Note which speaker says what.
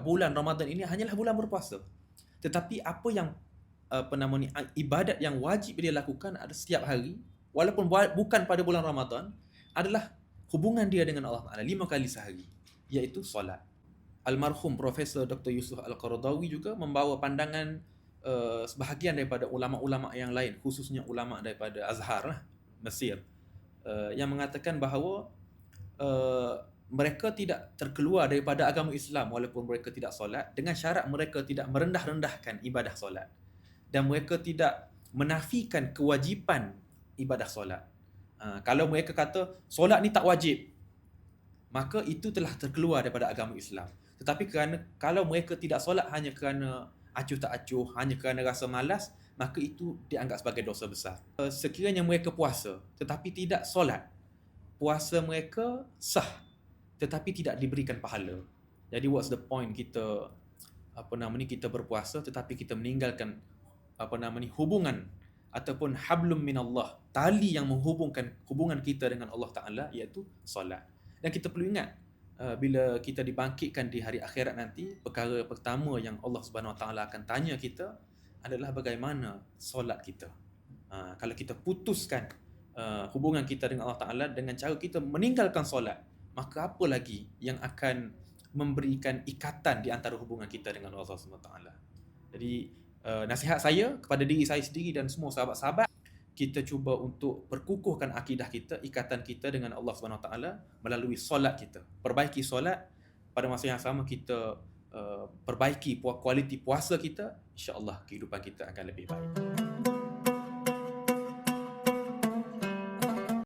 Speaker 1: bulan Ramadan ini hanyalah bulan berpuasa. Tetapi apa yang ibadat yang wajib dia lakukan ada setiap hari, walaupun bukan pada bulan Ramadan, adalah hubungan dia dengan Allah Taala 5 kali sehari, iaitu solat. Almarhum Profesor Dr. Yusuf Al-Qaradawi juga membawa pandangan sebahagian daripada ulama-ulama yang lain, khususnya ulama daripada Azhar Mesir, yang mengatakan bahawa mereka tidak terkeluar daripada agama Islam walaupun mereka tidak solat, dengan syarat mereka tidak merendah-rendahkan ibadah solat dan mereka tidak menafikan kewajipan ibadah solat. Kalau mereka kata solat ni tak wajib, maka itu telah terkeluar daripada agama Islam. Tetapi kalau mereka tidak solat hanya kerana acuh tak acuh, hanya kerana rasa malas, maka itu dianggap sebagai dosa besar. Sekiranya mereka puasa tetapi tidak solat, puasa mereka sah tetapi tidak diberikan pahala. Jadi what's the point kita kita berpuasa tetapi kita meninggalkan hubungan ataupun hablum minallah, tali yang menghubungkan hubungan kita dengan Allah Taala, iaitu solat. Dan kita perlu ingat, bila kita dibangkitkan di hari akhirat nanti, perkara pertama yang Allah Subhanahu Wa Taala akan tanya kita adalah bagaimana solat kita. Kalau kita putuskan hubungan kita dengan Allah Taala dengan cara kita meninggalkan solat, maka apa lagi yang akan memberikan ikatan di antara hubungan kita dengan Allah Subhanahu Wa Taala. Jadi nasihat saya kepada diri saya sendiri dan semua sahabat-sahabat, kita cuba untuk perkukuhkan akidah kita, ikatan kita dengan Allah Subhanahu Wa Taala melalui solat kita. Perbaiki solat, pada masa yang sama kita perbaiki kualiti puasa kita, insya-Allah kehidupan kita akan lebih baik.